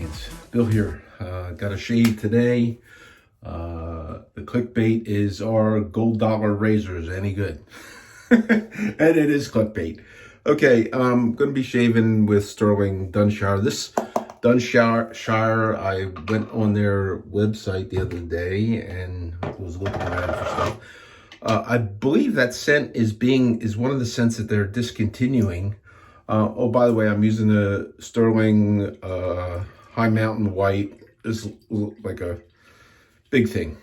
Saints. Bill here. Got a shave today. The clickbait is, are gold dollar razors any good? And it is clickbait. Okay, I'm going to be shaving with Sterling Dunshire. This Dunshire, I went on their website the other day and was looking around for stuff. I believe that scent is one of the scents that they're discontinuing. Oh, by the way, I'm using the Sterling High Mountain White. This is like a big thing.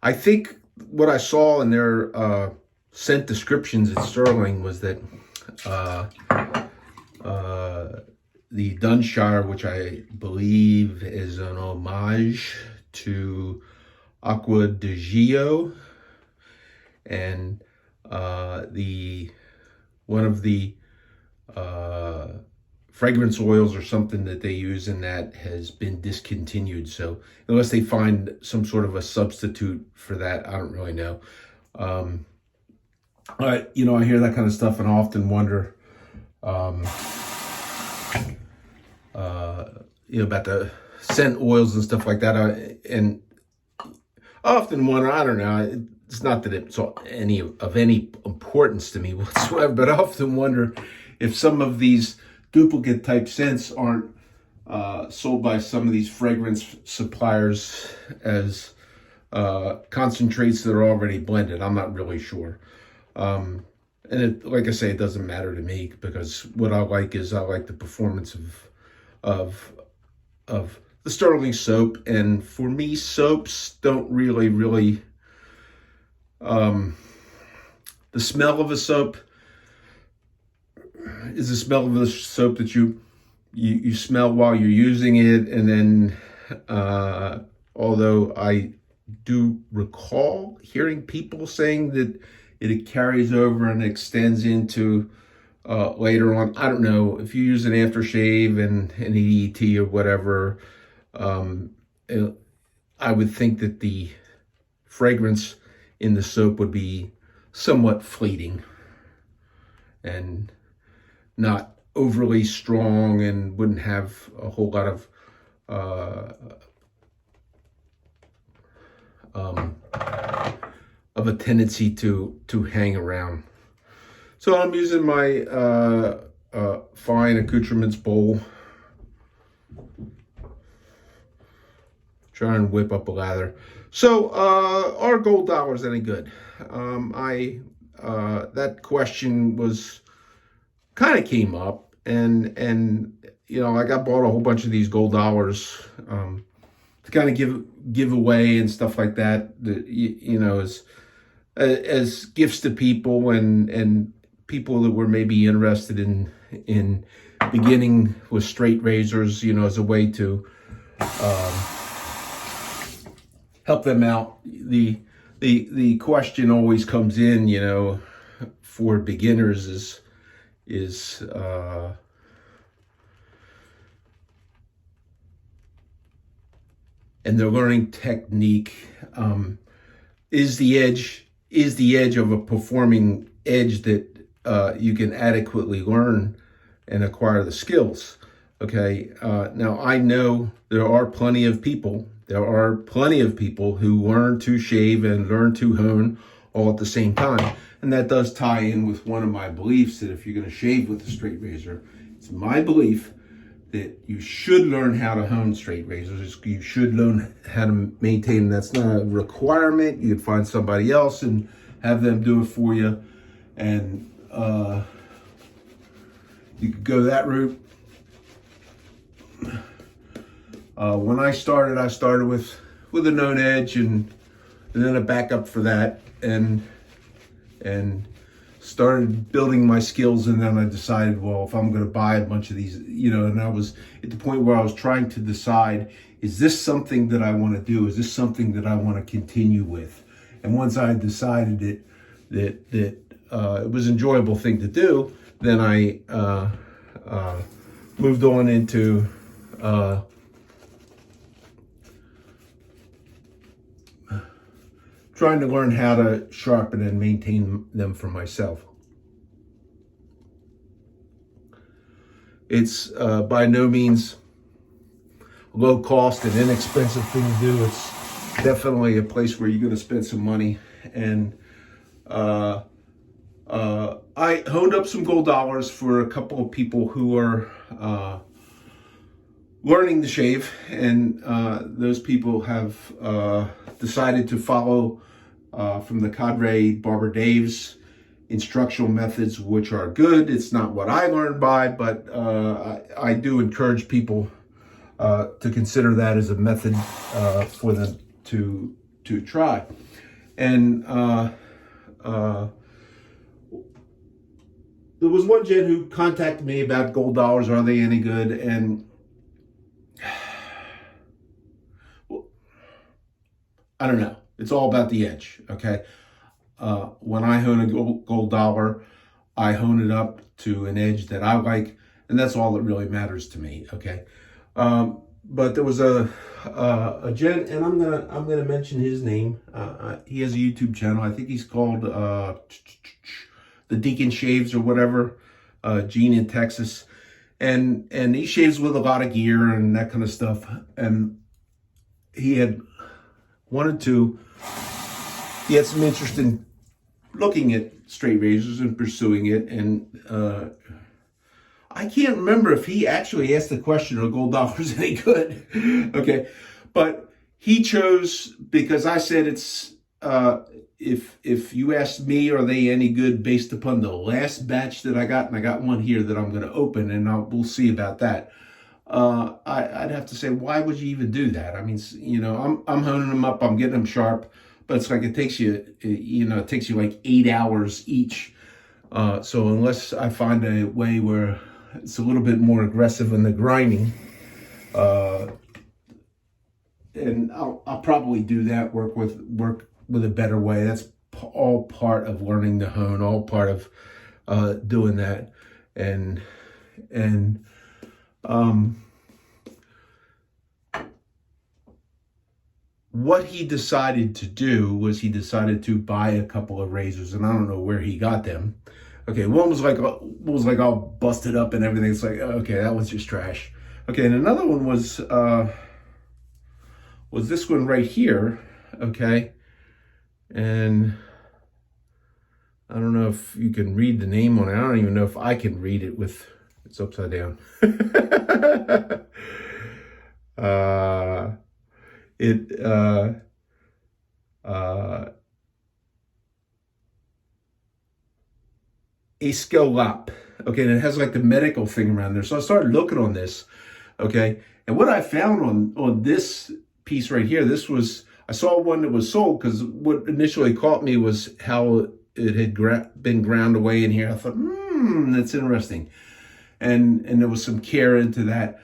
I think what I saw in their scent descriptions at Sterling was that the Dunshire, which I believe is an homage to Acqua di Gio, and one of the fragrance oils or something that they use in that has been discontinued. So unless they find some sort of a substitute for that, I don't really know. I hear that kind of stuff and I often wonder, about the scent oils and stuff like that. And I often wonder, I don't know, it's not that it's of any importance to me whatsoever, but I often wonder if some of these duplicate type scents aren't sold by some of these fragrance suppliers as concentrates that are already blended. I'm not really sure. And like I say, it doesn't matter to me, because what I like the performance of the Sterling soap. And for me, soaps don't really the smell of a soap is the smell of the soap that you smell while you're using it. And then although I do recall hearing people saying that it carries over and extends into later on. I don't know, if you use an aftershave and an EDT or whatever, I would think that the fragrance in the soap would be somewhat fleeting and not overly strong, and wouldn't have a whole lot of a tendency to hang around. So I'm using my fine accoutrements bowl, trying to whip up a lather. So are gold dollars any good? That question was kind of came up, and I got bought a whole bunch of these gold dollars to kind of give away and stuff like that, as gifts to people and people that were maybe interested in beginning with straight razors, as a way to help them out. The question always comes in, for beginners is and they're learning technique. Is the edge of a performing edge that you can adequately learn and acquire the skills? Okay. Now I know there are plenty of people who learn to shave and learn to hone all at the same time. And that does tie in with one of my beliefs, that if you're going to shave with a straight razor, it's my belief that you should learn how to hone straight razors. You should learn how to maintain. That's not a requirement. You could find somebody else and have them do it for you. And you could go that route. When I started with a known edge and then a backup for that, and started building my skills. And then I decided, well, if I'm going to buy a bunch of these, and I was at the point where I was trying to decide, is this something that I want to do? Is this something that I want to continue with? And once I decided that it was an enjoyable thing to do, then I moved on into trying to learn how to sharpen and maintain them for myself. It's by no means low cost and inexpensive thing to do. It's definitely a place where you're going to spend some money. And I honed up some gold dollars for a couple of people who are learning to shave, and those people have decided to follow from the Cadre Barber Dave's instructional methods, which are good. It's not what I learned by, but I do encourage people to consider that as a method for them to try. And there was one gent who contacted me about gold dollars. Are they any good? And I don't know. It's all about the edge, okay? When I hone a gold dollar, I hone it up to an edge that I like, and that's all that really matters to me, okay? But there was a gent, and I'm gonna mention his name. He has a YouTube channel. I think he's called The Deacon Shaves or whatever. Gene in Texas, and he shaves with a lot of gear and that kind of stuff. And he had he had some interest in looking at straight razors and pursuing it. And I can't remember if he actually asked the question, are gold dollars any good? Okay. But he chose, because I said it's, if you asked me, are they any good based upon the last batch that I got, and I got one here that I'm going to open, and we'll see about that. I'd have to say, why would you even do that? I mean, you know, I'm honing them up, I'm getting them sharp, but it's like it takes you like 8 hours each. So unless I find a way where it's a little bit more aggressive in the grinding, and I'll probably do that. Work with a better way. That's all part of learning to hone. All part of doing that, and what he decided to do was he decided to buy a couple of razors, and I don't know where he got them. Okay, one was like all busted up and everything. It's like, okay, that was just trash. Okay, and another one was this one right here. Okay, and I don't know if you can read the name on it. I don't even know if I can read it with it's upside down. McCullough. Okay, and it has like the medical thing around there. So I started looking on this. Okay, and what I found on this piece right here, I saw one that was sold, because what initially caught me was how it had been ground away in here. I thought, that's interesting. And there was some care into that.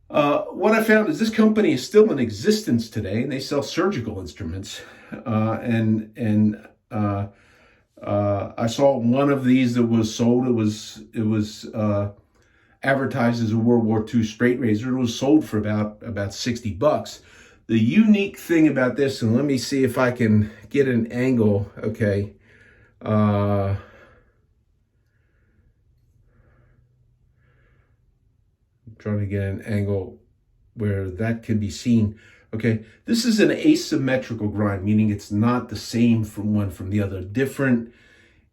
What I found is this company is still in existence today, and they sell surgical instruments. I saw one of these that was sold. It was advertised as a World War II straight razor. It was sold for about $60. The unique thing about this, and let me see if I can get an angle. Okay. Trying to get an angle where that can be seen. Okay, this is an asymmetrical grind, meaning it's not the same from one from the other. Different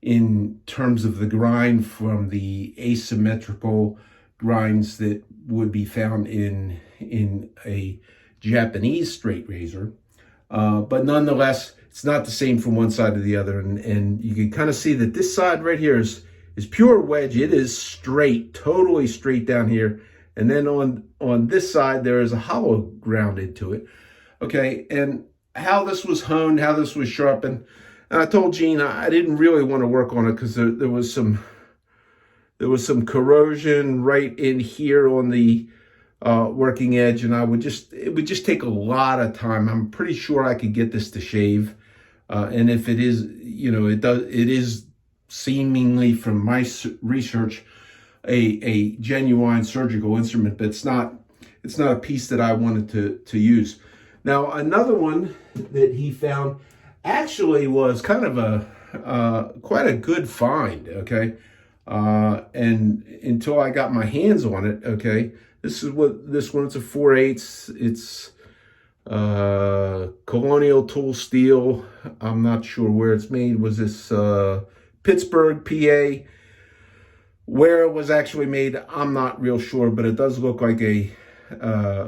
in terms of the grind from the asymmetrical grinds that would be found in a Japanese straight razor. But nonetheless, it's not the same from one side to the other. And you can kind of see that this side right here is pure wedge. It is straight, totally straight down here. And then on this side, there is a hollow ground into it. Okay, and how this was honed, how this was sharpened. And I told Gene I didn't really want to work on it because there was some corrosion right in here on the working edge, and it would just take a lot of time. I'm pretty sure I could get this to shave, and if it is, it is seemingly from my research a genuine surgical instrument, but it's not a piece that I wanted to use. Now, another one that he found actually was kind of quite a good find. Okay, And until I got my hands on it, okay, this one, it's a 4/8. It's colonial tool steel. I'm not sure where it's made. Was this Pittsburgh, PA? Where it was actually made, I'm not real sure, but it does look like a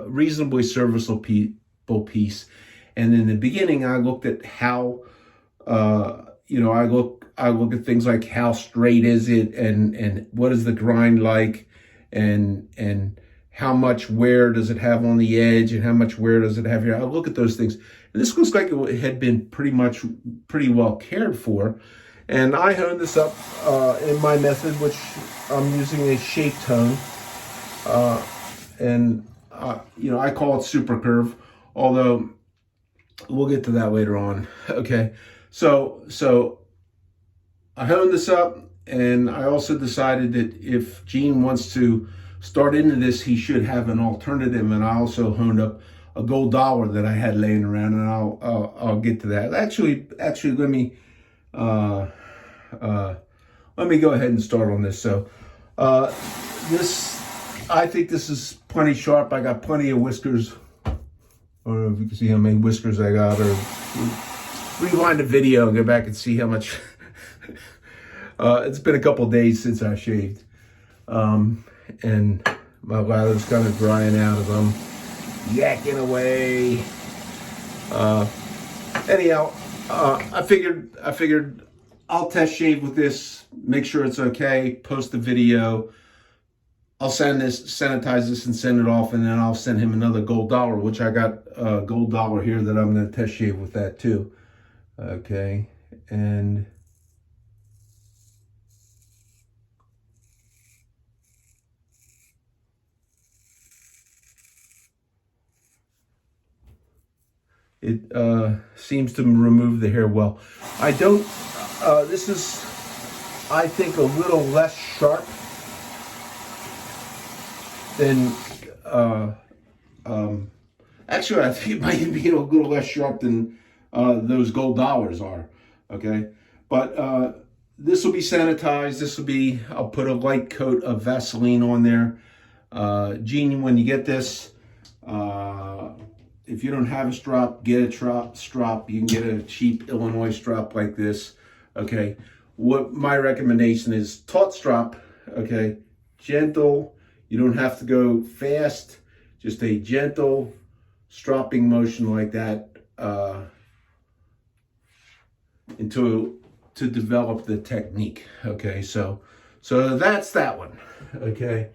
reasonably serviceable piece. And in the beginning, I looked at how, I look at things like how straight is it, and what is the grind like, and how much wear does it have on the edge, and how much wear does it have here. I look at those things, and this looks like it had been pretty well cared for. And I honed this up in my method, which I'm using a shape tone, I call it super curve, although we'll get to that later on. Okay, so I honed this up, and I also decided that if Gene wants to start into this, he should have an alternative. And I also honed up a gold dollar that I had laying around, and I'll get to that. Actually, let me go ahead and start on this. So, I think this is plenty sharp. I got plenty of whiskers. I don't know if you can see how many whiskers I got, or rewind the video and go back and see how much. It's been a couple days since I shaved, and my lather's kind of drying out as I'm yakking away. Anyhow, I figured I'll test shave with this, make sure it's okay, post the video. I'll sanitize this and send it off, and then I'll send him another gold dollar, which I got a gold dollar here that I'm going to test shave with that too. Okay, and it seems to remove the hair well. This is, I think, a little less sharp than, actually, I think it might be a little less sharp than those gold dollars are, okay? But this will be sanitized. I'll put a light coat of Vaseline on there. Gene, when you get this, if you don't have a strop, get a strop. You can get a cheap Illinois strop like this, okay? What my recommendation is, taut strop, okay? Gentle. You don't have to go fast. Just a gentle stropping motion like that to develop the technique, okay? So that's that one, okay?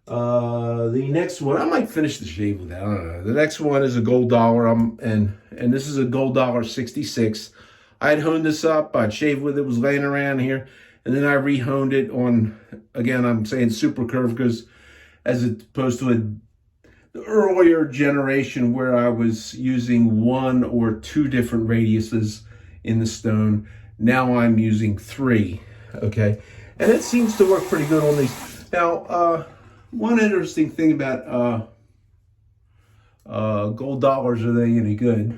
The next one, I might finish the shave with that. I don't know. The next one is a gold dollar, and this is a gold dollar 66. I had honed this up. I'd shaved with it. Was laying around here, and then I re-honed it on. Again, I'm saying super curve because, as opposed to the earlier generation where I was using 1 or 2 different radiuses in the stone, now I'm using 3. Okay, and it seems to work pretty good on these. Now, one interesting thing about gold dollars, are they any good?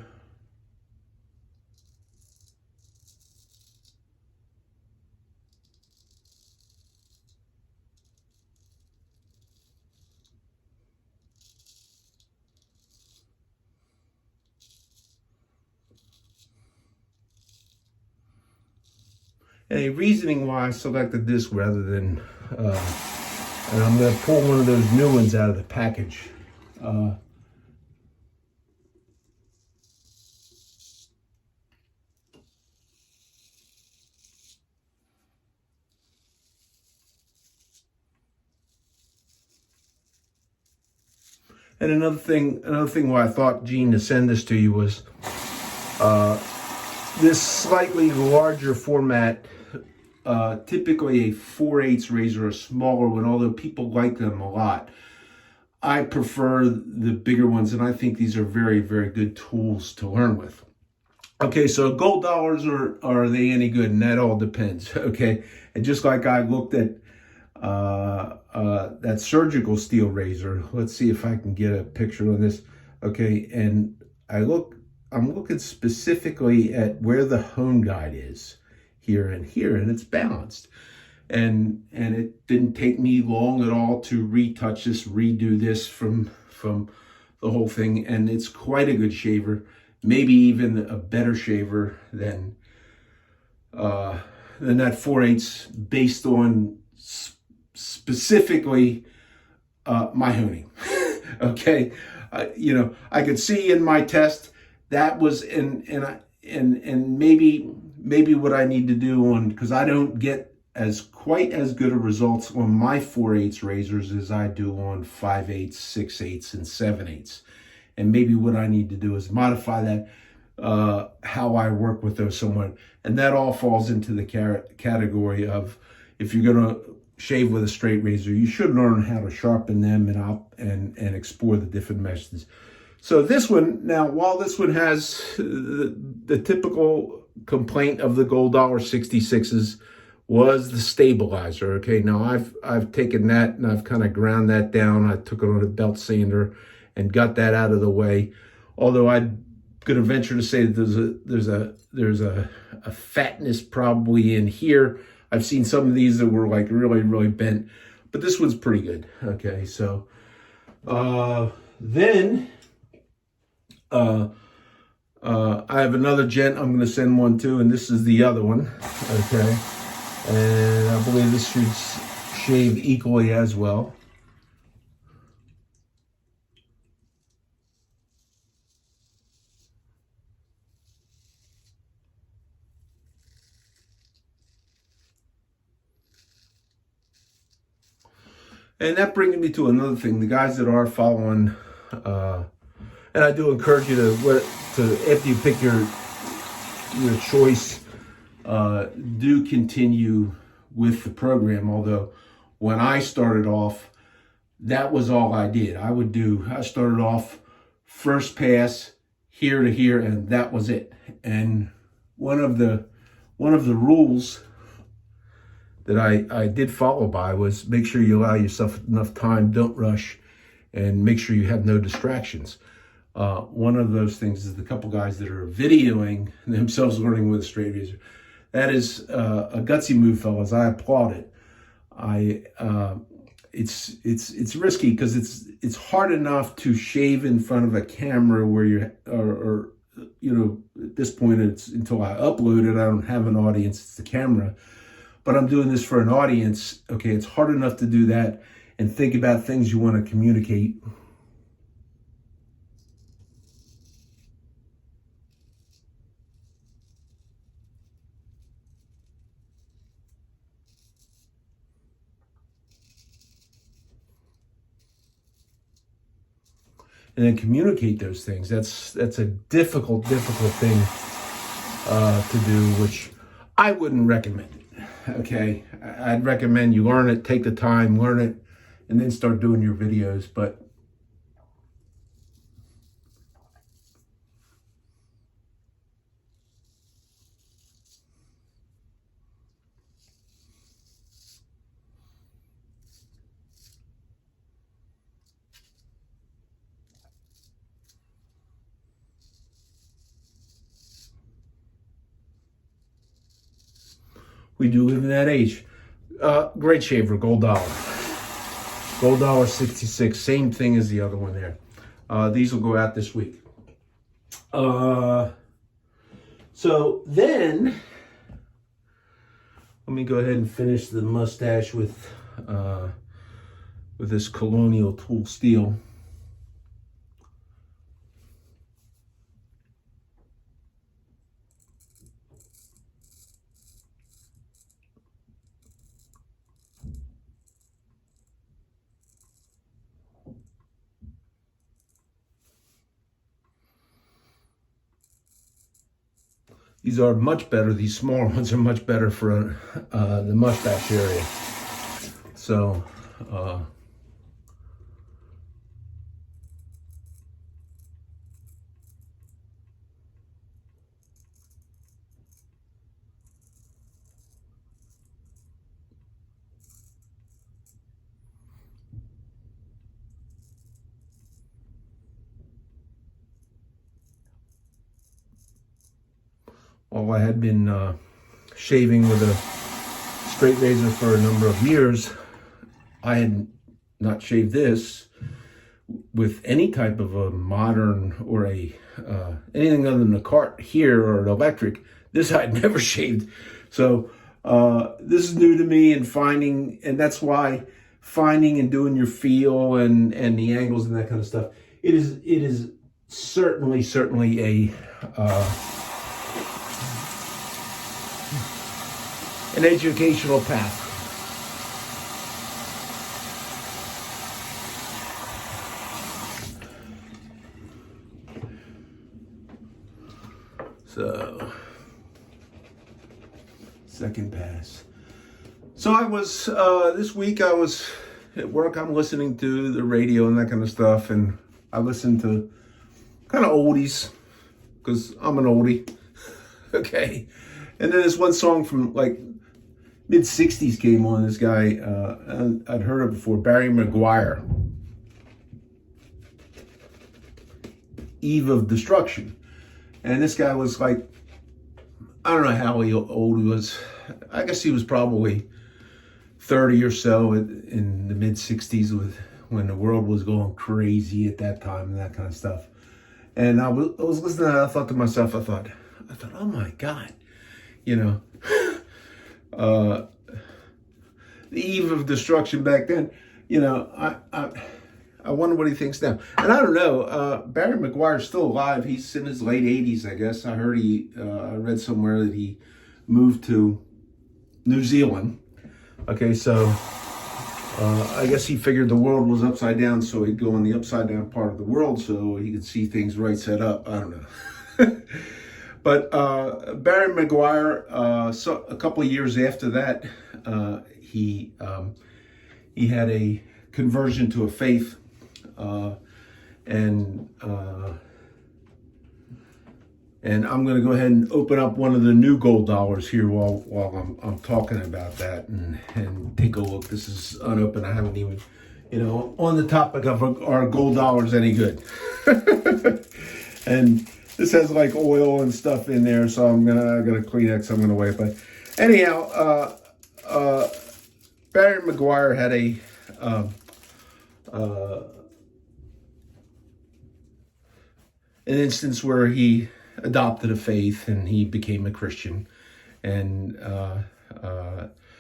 And a reasoning why I selected this rather than, and I'm going to pull one of those new ones out of the package. And another thing why I thought, Gene, to send this to you was this slightly larger format. Typically a 4/8 razor, a smaller one, although people like them a lot. I prefer the bigger ones, and I think these are very, very good tools to learn with. Okay, so gold dollars, are they any good? And that all depends, okay? And just like I looked at that surgical steel razor, let's see if I can get a picture on this, okay? And I'm looking specifically at where the hone guide is, here and here, and it's balanced. and it didn't take me long at all to retouch this, redo this from the whole thing, and it's quite a good shaver, maybe even a better shaver than that 4/8 based on specifically my honing. Okay, you know, I could see in my test that was and maybe what I need to do on, because I don't get quite as good of results on my 4/8 razors as I do on 5/8, 6/8, and 7/8. And maybe what I need to do is modify that, how I work with those somewhat. And that all falls into the category of, if you're going to shave with a straight razor, you should learn how to sharpen them and explore the different methods. So this one, now, while this one has the typical complaint of the Gold Dollar 66s, was the stabilizer. Okay, now I've taken that and I've kind of ground that down. I took it on a belt sander and got that out of the way. Although I'm going to venture to say that there's a fatness probably in here. I've seen some of these that were like really bent, but this one's pretty good. Okay, so then I have another gent I'm going to send one to, and this is the other one. Okay. And I believe this should shave equally as well. And that brings me to another thing. The guys that are following, and I do encourage you to after you pick your choice, do continue with the program. Although when I started off, that was all I did. I started off first pass here to here, and that was it. And one of the rules that I did follow by was make sure you allow yourself enough time, don't rush, and make sure you have no distractions. One of those things is the couple guys that are videoing themselves learning with a straight razor. That is a gutsy move, fellas. I applaud it. It's risky because it's hard enough to shave in front of a camera where or you know, at this point, it's until I upload it, I don't have an audience. It's the camera, but I'm doing this for an audience. Okay, it's hard enough to do that and think about things you want to communicate. And then communicate those things. That's a difficult thing to do, which I wouldn't recommend it. Okay, I'd recommend you learn it, take the time, learn it, and then start doing your videos. But we do live in that age. Great shaver, Gold Dollar. Gold Dollar 66, same thing as the other one there. These will go out this week. So then, let me go ahead and finish the mustache with this Colonial tool steel. These are much better. These smaller ones are much better for the mustache area. So, I had been shaving with a straight razor for a number of years. I had not shaved this with any type of a modern or a anything other than a cart here or an electric. This I'd never shaved. So this is new to me, and that's why finding and doing your feel and the angles and that kind of stuff. It is certainly a an educational path. So, second pass. So I was, this week I was at work, I'm listening to the radio and that kind of stuff, and I listened to kind of oldies, because I'm an oldie, okay? And then this one song from like mid-60s came on, this guy, I'd heard of before, Barry McGuire, Eve of Destruction. And this guy was like, I don't know how old he was. I guess he was probably 30 or so in the mid-60s when the world was going crazy at that time and that kind of stuff. And I was listening to that, I thought to myself, I thought, oh my God, you know, the Eve of Destruction back then, you know, I wonder what he thinks now. And I don't know, Barry McGuire's still alive. He's in his late 80s, I guess. I heard I read somewhere that he moved to New Zealand. Okay, so I guess he figured the world was upside down, so he'd go in the upside down part of the world so he could see things right set up. I don't know. But Barry McGuire, so a couple of years after that, he had a conversion to a faith, and I'm going to go ahead and open up one of the new gold dollars here while I'm talking about that and take a look. This is unopened. I haven't even, you know, on the topic of are gold dollars any good? And this has like oil and stuff in there, so I got a Kleenex I'm gonna wipe. But anyhow, Barry McGuire had an instance where he adopted a faith and he became a Christian, and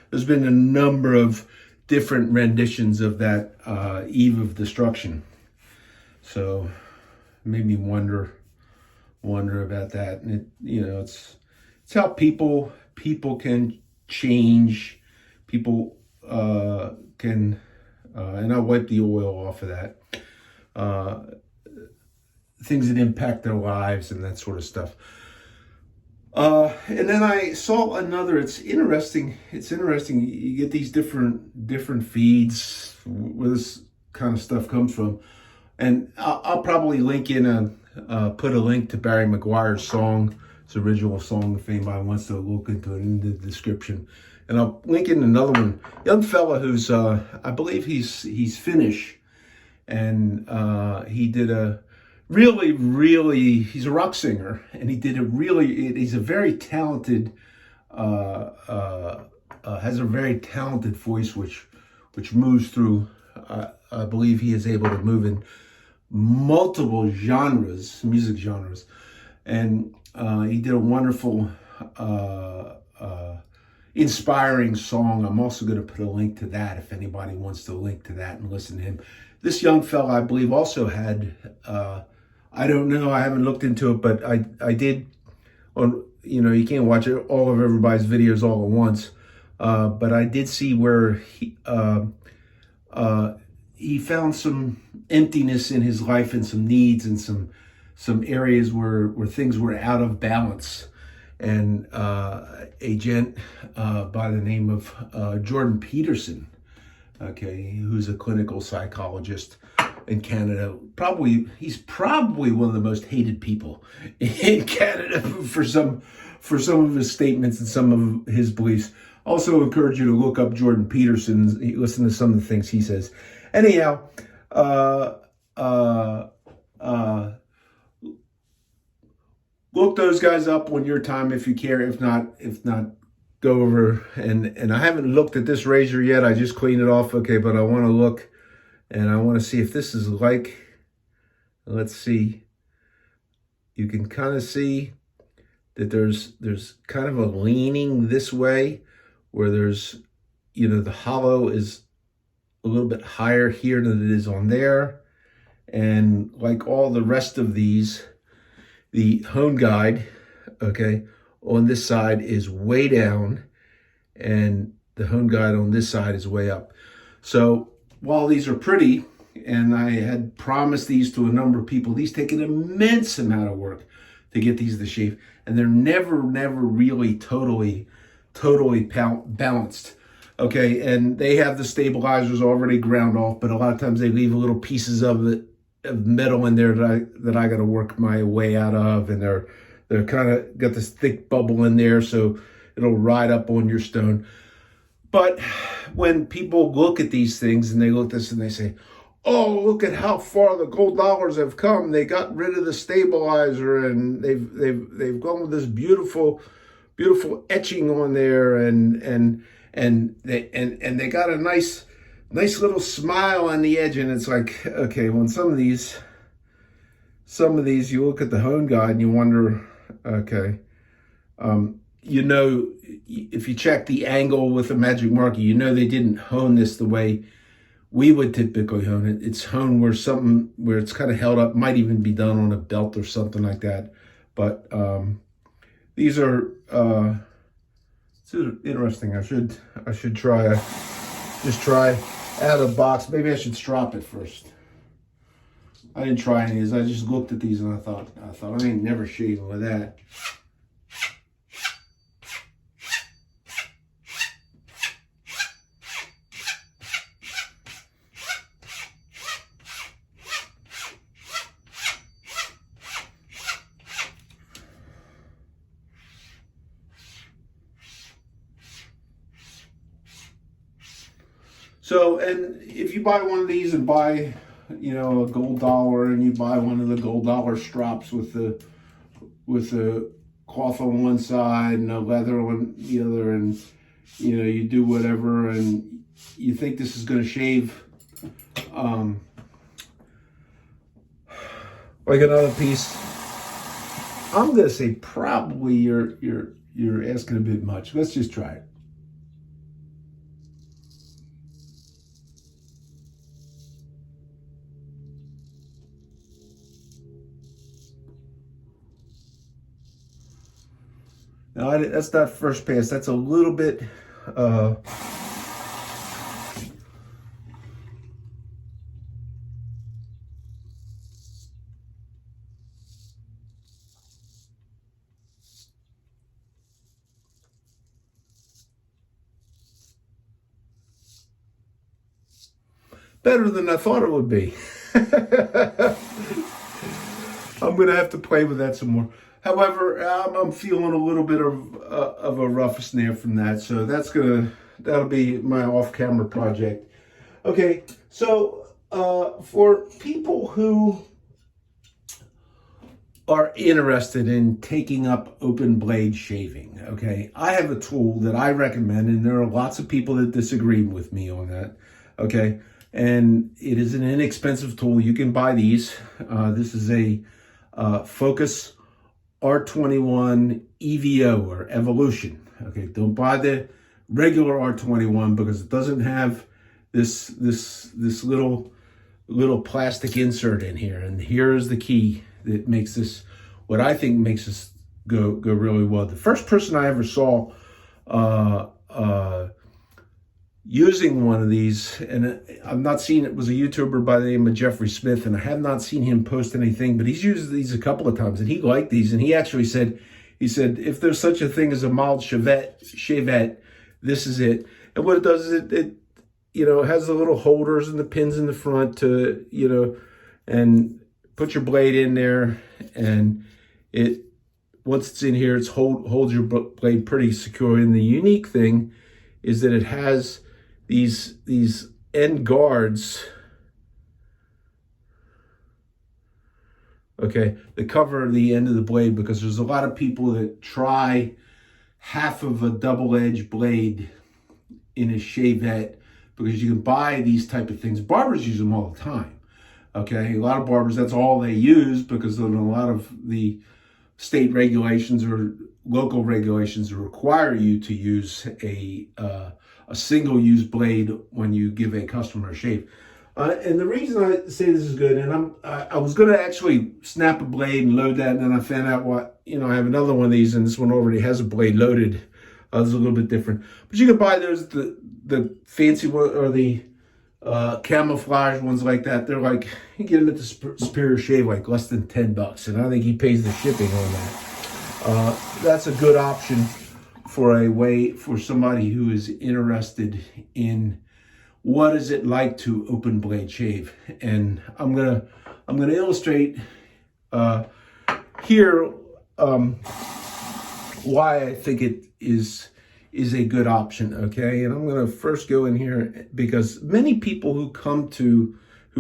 there's been a number of different renditions of that Eve of Destruction. So it made me wonder about that. And it's how people can change. People can, and I'll wipe the oil off of that. Things that impact their lives and that sort of stuff. And then I saw another. It's interesting. You get these different feeds where this kind of stuff comes from, and I'll probably link in put a link to Barry McGuire's song, his original song, if anybody wants to look into it, in the description. And I'll link in another one. Young fella who's I believe he's Finnish, and he did a really, he's a rock singer, and he's a very talented, has a very talented voice, which moves through, I believe he is able to move in multiple music genres. And he did a wonderful, inspiring song. I'm also going to put a link to that if anybody wants to link to that and listen to him. This young fella, I believe, also had, I don't know, I haven't looked into it, but I did, you can't watch all of everybody's videos all at once, but I did see where he found some emptiness in his life and some needs and some areas where things were out of balance. And a gent by the name of Jordan Peterson, okay, who's a clinical psychologist in Canada. He's probably one of the most hated people in Canada for some of his statements and some of his beliefs. Also encourage you to look up Jordan Peterson, listen to some of the things he says. Anyhow, look those guys up on your time if you care. If not, go over, and I haven't looked at this razor yet. I just cleaned it off, okay, but I want to look, and I want to see if this is like, let's see. You can kind of see that there's kind of a leaning this way, where there's, you know, the hollow is a little bit higher here than it is on there. And like all the rest of these, the hone guide, okay, on this side is way down, and the hone guide on this side is way up. So while these are pretty, and I had promised these to a number of people, these take an immense amount of work to get these to shave, and they're never really totally balanced. Okay, and they have the stabilizers already ground off, but a lot of times they leave little pieces of it, of metal in there that I got to work my way out of, and they're kind of got this thick bubble in there, so it'll ride up on your stone. But when people look at these things and they look at this and they say, "Oh, look at how far the gold dollars have come. They got rid of the stabilizer, and they've gone with this beautiful etching on there, and they got a nice little smile on the edge." And it's like, okay, when some of these you look at the hone guide and you wonder, okay, you know, if you check the angle with a magic marker, you know they didn't hone this the way we would typically hone it. It's honed where it's kind of held up, might even be done on a belt or something like that. But these are it's interesting. I should try out of the box. Maybe I should strop it first. I didn't try any of these. I just looked at these and I thought I ain't never shaving with that. So, and if you buy one of these and buy, you know, a gold dollar, and you buy one of the gold dollar strops with the cloth on one side and a leather on the other, and, you know, you do whatever, and you think this is going to shave like another piece, I'm going to say probably you're asking a bit much. Let's just try it. No, that's not first pass. That's a little bit better than I thought it would be. I'm going to have to play with that some more. However, I'm feeling a little bit of a rough snare from that, so that'll be my off-camera project. Okay, so for people who are interested in taking up open blade shaving, okay, I have a tool that I recommend, and there are lots of people that disagree with me on that, okay, and it is an inexpensive tool. You can buy these. This is a Focus R21 EVO or Evolution. Okay, don't buy the regular R21 because it doesn't have this little plastic insert in here. And here's the key that makes this, what I think makes this go really well. The first person I ever saw using one of these, and I've not seen it, was a YouTuber by the name of Jeffrey Smith, and I have not seen him post anything, but he's used these a couple of times, and he liked these, and he actually said, if there's such a thing as a mild Shavette, this is it. And what it does is it you know, has the little holders and the pins in the front to, you know, and put your blade in there, and it, once it's in here, it holds your blade pretty secure. And the unique thing is that it has these end guards, okay, that cover the end of the blade, because there's a lot of people that try half of a double-edged blade in a Shavette, because you can buy these type of things. Barbers use them all the time. Okay, a lot of barbers, that's all they use, because in a lot of the state regulations or local regulations require you to use a single-use blade when you give a customer a shave. And the reason I say this is good, and I was going to actually snap a blade and load that, and then I found out I have another one of these, and this one already has a blade loaded. This is a little bit different, but you can buy those the fancy one or the camouflage ones like that. They're like, you get them at the Superior Shave, like less than $10, and I think he pays the shipping on that. That's a good option for somebody who is interested in what is it like to open blade shave. And I'm gonna illustrate here why I think it is a good option. Okay, and I'm gonna first go in here, because many people who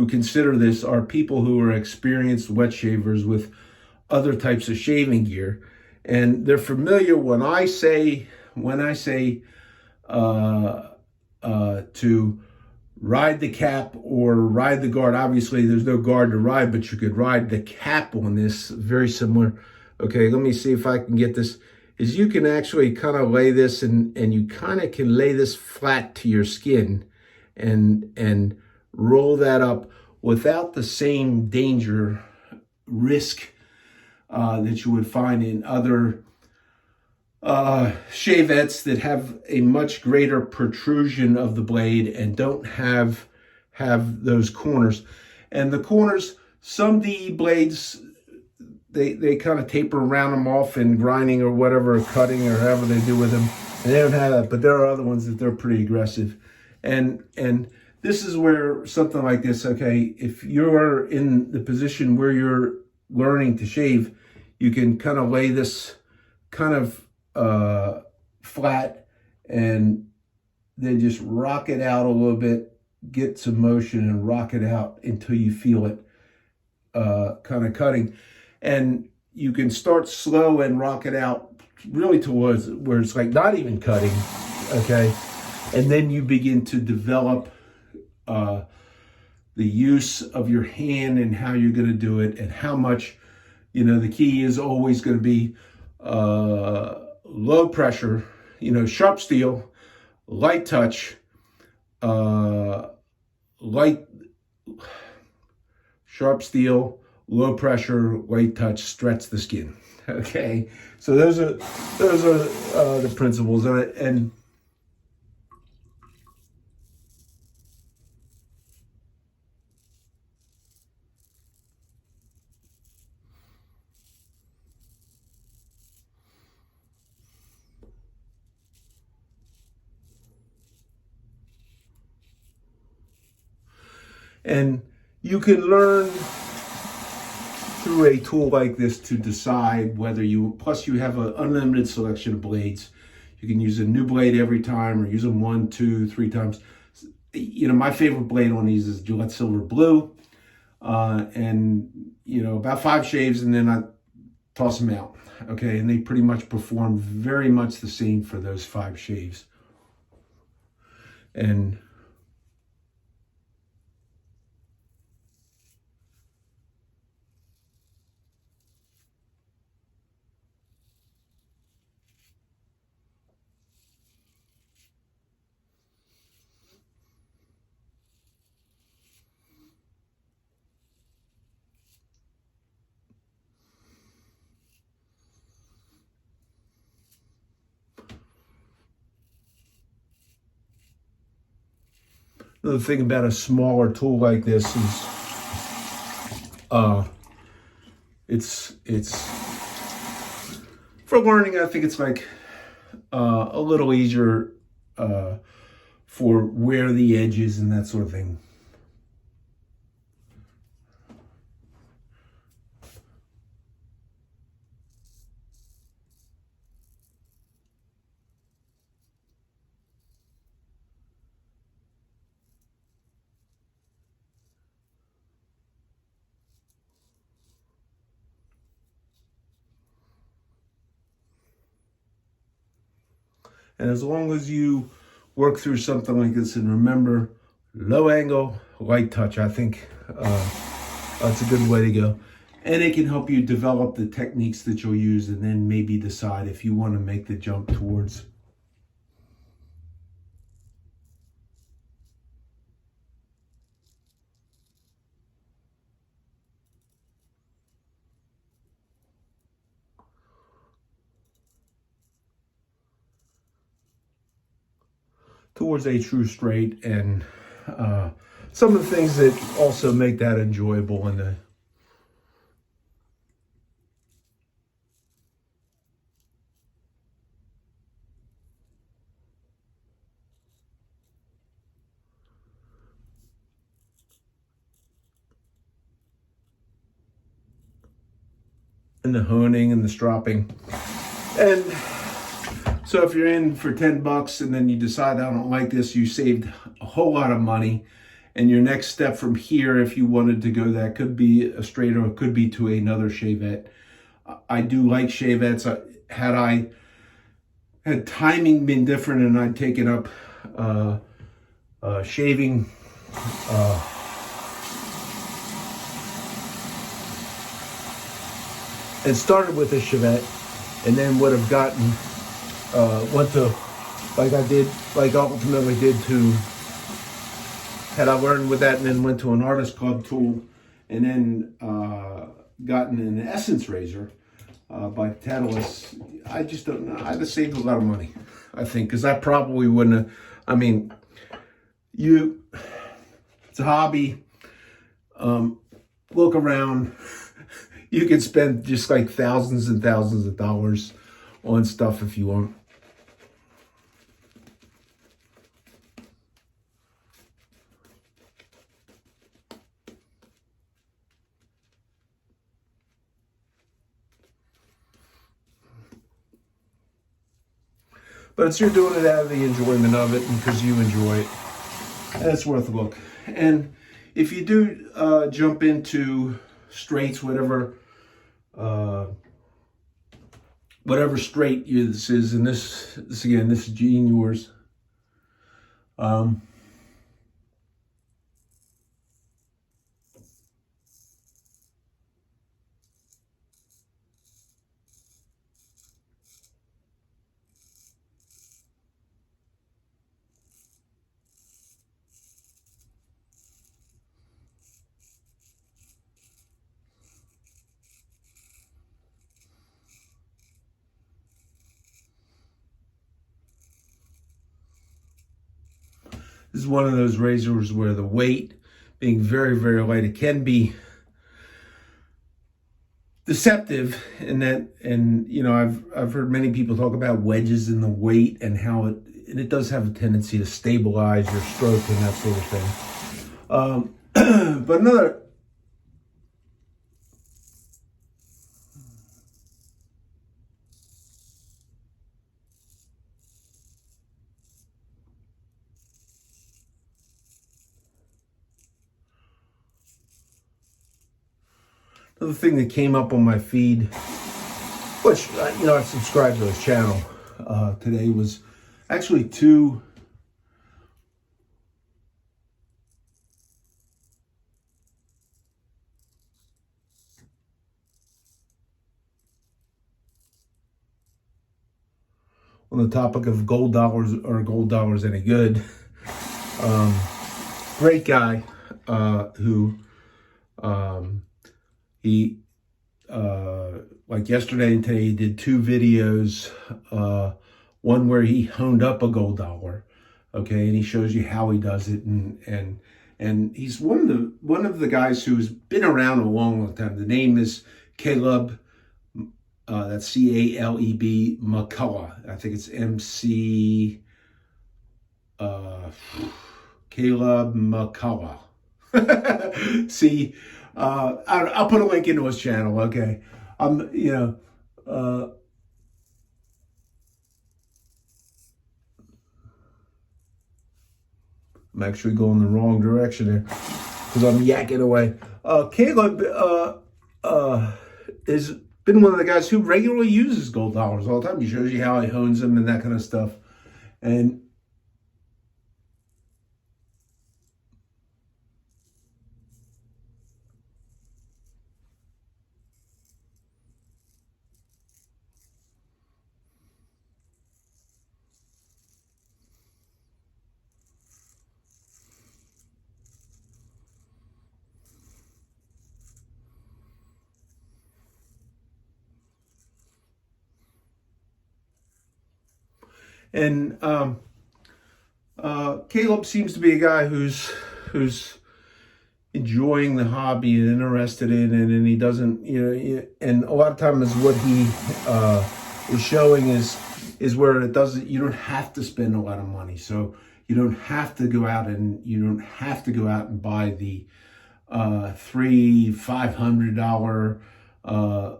consider this are people who are experienced wet shavers with other types of shaving gear, and they're familiar when I say to ride the cap or ride the guard. Obviously, there's no guard to ride, but you could ride the cap on this. Very similar. Okay, let me see if I can get this. Is you can actually kind of lay this, and you kind of can lay this flat to your skin and roll that up without the same danger risk that you would find in other Shavettes that have a much greater protrusion of the blade and don't have those corners. And the corners, some DE blades, they kind of taper around them off in grinding or whatever, or cutting or however they do with them, and they don't have that. But there are other ones that they're pretty aggressive, and this is where something like this, okay, if you're in the position where you're learning to shave, you can kind of lay this kind of flat, and then just rock it out a little bit, get some motion and rock it out until you feel it kind of cutting. And you can start slow and rock it out really towards where it's like not even cutting, okay? And then you begin to develop the use of your hand and how you're going to do it, and how much, the key is always going to be low pressure, sharp steel, light touch, sharp steel, low pressure, light touch, stretch the skin. Okay, so those are the principles, and you can learn through a tool like this to decide whether plus you have an unlimited selection of blades. You can use a new blade every time, or use them 1, 2, 3 times. My favorite blade on these is Gillette Silver Blue. And, about 5 shaves, and then I toss them out. Okay, and they pretty much perform very much the same for those 5 shaves. And another thing about a smaller tool like this is it's for learning. I think it's like a little easier for where the edge is and that sort of thing. And as long as you work through something like this, and remember, low angle, light touch, I think that's a good way to go. And it can help you develop the techniques that you'll use, and then maybe decide if you want to make the jump towards a true straight, and some of the things that also make that enjoyable in the honing and the stropping. And so if you're in for $10 and then you decide I don't like this, you saved a whole lot of money. And your next step from here, if you wanted to go, that could be a straight, or it could be to another Shavette. I do like Shavettes. Had timing been different and I'd taken up shaving and started with a Shavette, and then would have gotten went to, like I did, like ultimately did to, had I learned with that and then went to an artist club tool, and then gotten an essence razor by Titleist. I just don't know. I'd have saved a lot of money, I think, because I probably wouldn't have. I mean, it's a hobby. Look around. You can spend just like thousands and thousands of dollars on stuff if you want. But you're doing it out of the enjoyment of it and because you enjoy it. And it's worth a look. And if you do jump into straights, whatever straight this is, and this again, this is Gene yours. This is one of those razors where the weight being very, very light, it can be deceptive in that, and you know, I've heard many people talk about wedges in the weight and how it does have a tendency to stabilize your stroke and that sort of thing. But another thing that came up on my feed, which, you know, I subscribed to his channel today, was actually two on the topic of gold dollars. Are gold dollars any good? Great guy who he like yesterday and today, he did two videos, one where he honed up a gold dollar, okay, and he shows you how he does it, and he's one of the guys who's been around a long time. The name is Caleb, that's C-A-L-E-B, McCullough. I think it's M-C, Caleb McCullough. See, I'll put a link into his channel, okay? You know, I'm actually going the wrong direction here because I'm yakking away. Caleb has been one of the guys who regularly uses gold dollars all the time. He shows you how he hones them and that kind of stuff. And Caleb seems to be a guy who's enjoying the hobby and interested in it, and he doesn't, and a lot of times what he is showing is where it doesn't. You don't have to spend a lot of money, so you don't have to go out and buy the $500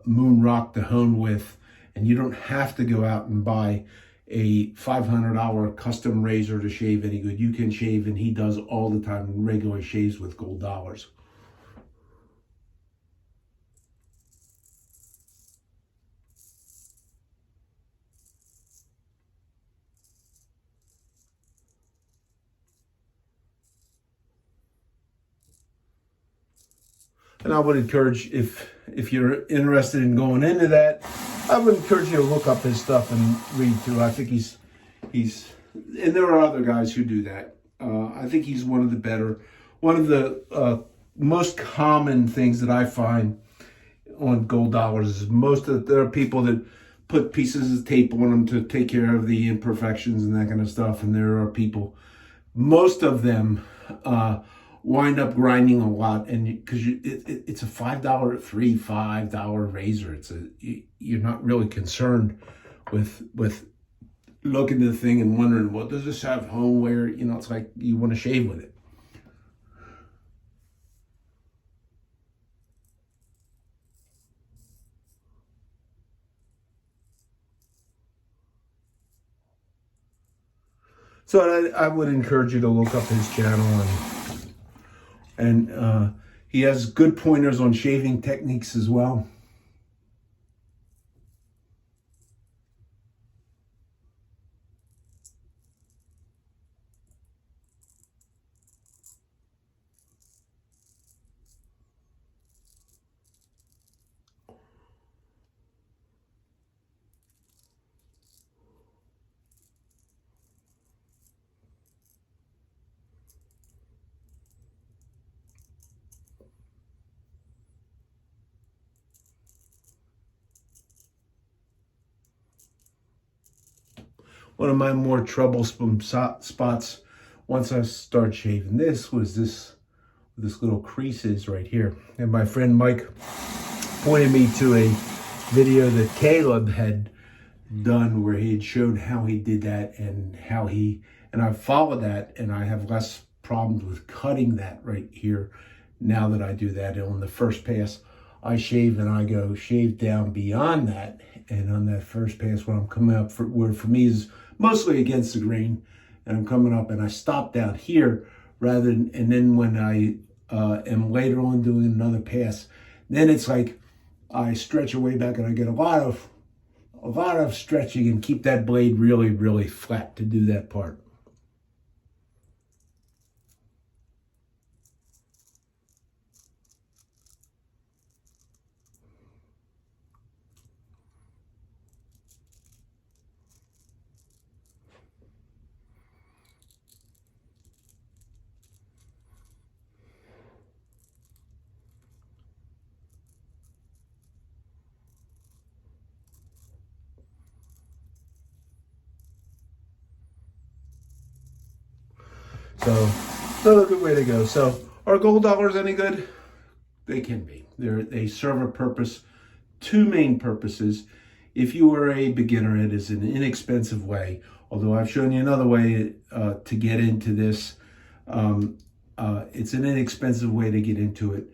moon rock to hone with, and you don't have to go out and buy a $500 custom razor to shave any good. You can shave, and he does all the time, regularly shaves with gold dollars. And I would encourage, if you're interested in going into that, I would encourage you to look up his stuff and read through. I think he's, and there are other guys who do that. I think he's one of the most common things that I find on gold dollars is there are people that put pieces of tape on them to take care of the imperfections and that kind of stuff. And there are people, most of them, wind up grinding a lot, and because it's a $5 razor. You're not really concerned with looking at the thing and wondering, well, does this have home wear? It's like you want to shave with it. So I would encourage you to look up his channel, and he has good pointers on shaving techniques as well. One of my more troublesome spots once I started shaving this was this little creases right here. And my friend Mike pointed me to a video that Caleb had done where he had showed how he did that and I followed that, and I have less problems with cutting that right here now that I do that. And on the first pass, I shave and I go shave down beyond that. And on that first pass, when I'm coming up where for me is mostly against the grain, and I'm coming up and I stop down here and then when I am later on doing another pass, then it's like I stretch away back and I get a lot of stretching and keep that blade really, really flat to do that part. So another good way to go. So are gold dollars any good? They can be. They serve a purpose, two main purposes. If you are a beginner, it is an inexpensive way. Although I've shown you another way to get into this. It's an inexpensive way to get into it.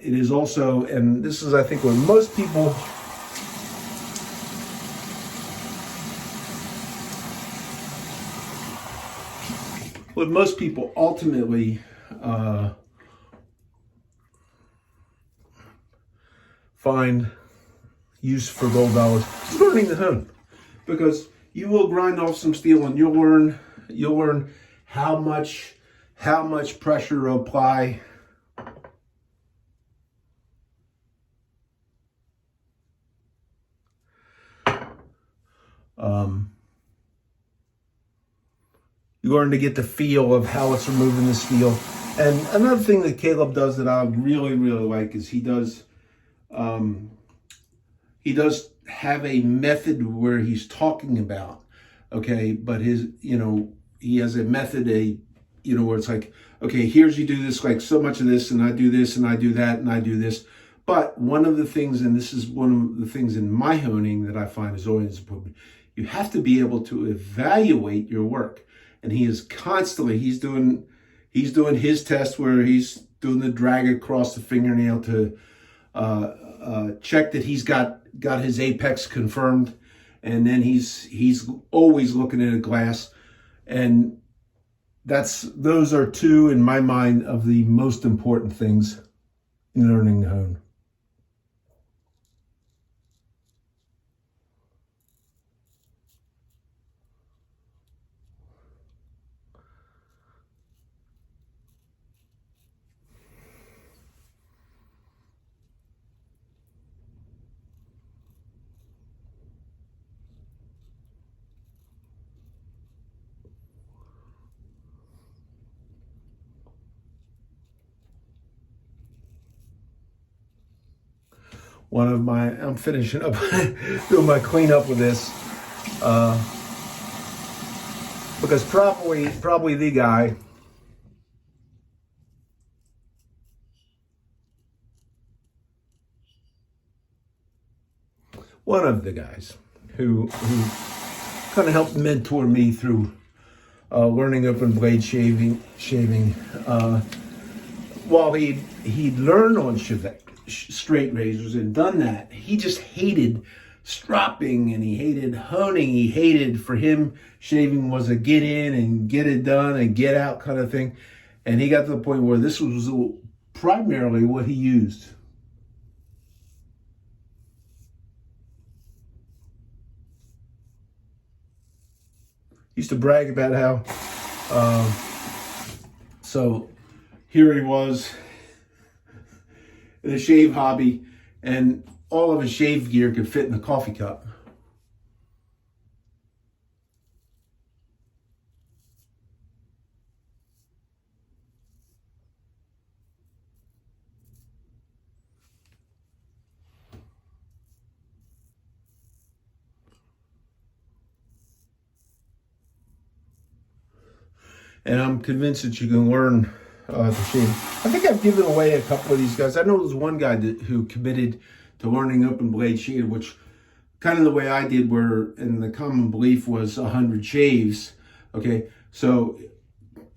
It is also, and this is I think what most people ultimately find use for gold dollars is learning the hone, because you will grind off some steel, and you'll learn how much pressure to apply. You learn to get the feel of how it's removing the steel. And another thing that Caleb does that I really, really like is he does have a method where he's talking about, okay, but he has a method, where it's like, okay, here's you do this, like so much of this, and I do this, and I do that, and I do this. But one of the things, and this is one of the things in my honing that I find is always important, you have to be able to evaluate your work. And he is constantly, he's doing his test where he's doing the drag across the fingernail to check that he's got his apex confirmed. And then he's always looking at a glass. And those are two, in my mind, of the most important things in learning to hone. I'm finishing up doing my cleanup with this, because probably the guy one of the guys who kind of helped mentor me through learning open blade shaving, while he'd learned on Shavette straight razors and done that, he just hated stropping, and he hated honing. He hated, for him, shaving was a get in and get it done and get out kind of thing. And he got to the point where this was primarily what he used. He used to brag about how, so here he was, the shave hobby, and all of his shave gear could fit in a coffee cup. And I'm convinced that you can learn to shave. I think I've given away a couple of these guys. I know there's one guy who committed to learning open blade shave, which kind of the way I did, where, and the common belief was 100 shaves. Okay, so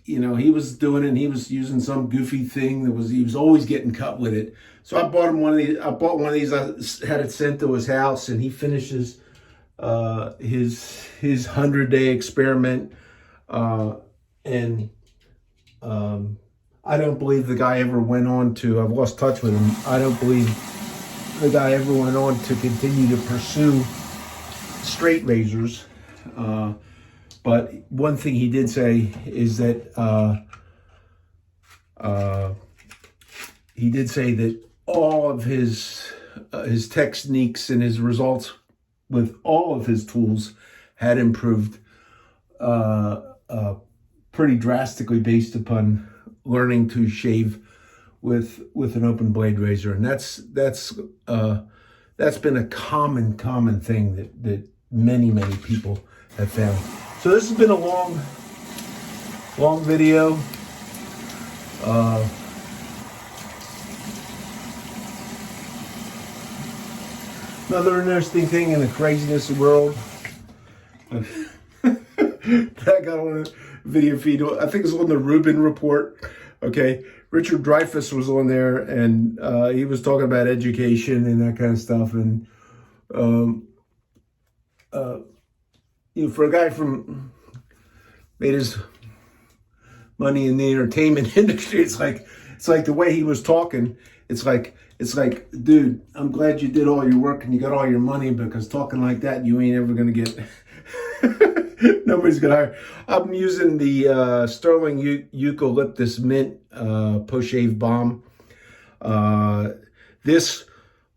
he was doing it, and he was using some goofy thing he was always getting cut with it. So I bought him one of these. I had it sent to his house, and he finishes his 100-day experiment, and I don't believe the guy ever went on to, I've lost touch with him, I don't believe the guy ever went on to continue to pursue straight razors. But one thing he did say is that he did say that all of his techniques and his results with all of his tools had improved pretty drastically based upon learning to shave with an open blade razor. And that's been a common thing that many people have found. So this has been a long video. Another interesting thing in the craziness of the world that I got on a video feed. I think it's on the Rubin Report. Okay, Richard Dreyfuss was on there, and he was talking about education and that kind of stuff. And for a guy made his money in the entertainment industry, it's like the way he was talking. It's like, dude, I'm glad you did all your work and you got all your money, because talking like that, you ain't ever gonna get Nobody's gonna hire. I'm using the Sterling Eucalyptus Mint post-shave balm. This,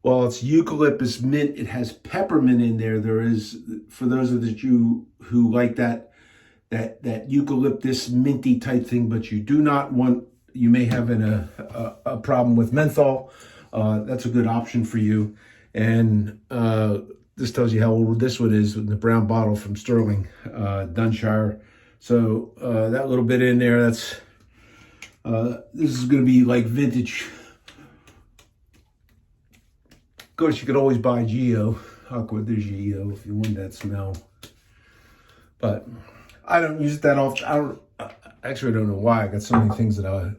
well, it's eucalyptus mint. It has peppermint in there. There is, for those of you who like that eucalyptus minty type thing, but you do not want, you may have a problem with menthol. That's a good option for you. And this tells you how old this one is in the brown bottle from Sterling, Dunshire. So that little bit in there, that's this is going to be like vintage. Of course, you could always buy Geo. There's Geo if you want that smell. But I don't use it that often. I don't know why. I got so many things other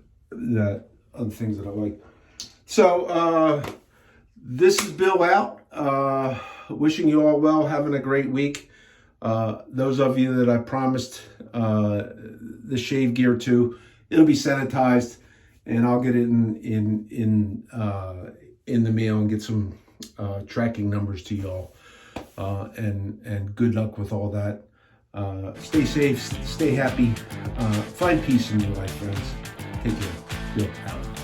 things that I like. So this is Bill out. Wishing you all well, having a great week. Those of you that I promised the shave gear to, it'll be sanitized, and I'll get it in the mail and get some tracking numbers to y'all. And good luck with all that. Stay safe, stay happy, find peace in your life, friends. Take care. Bill out.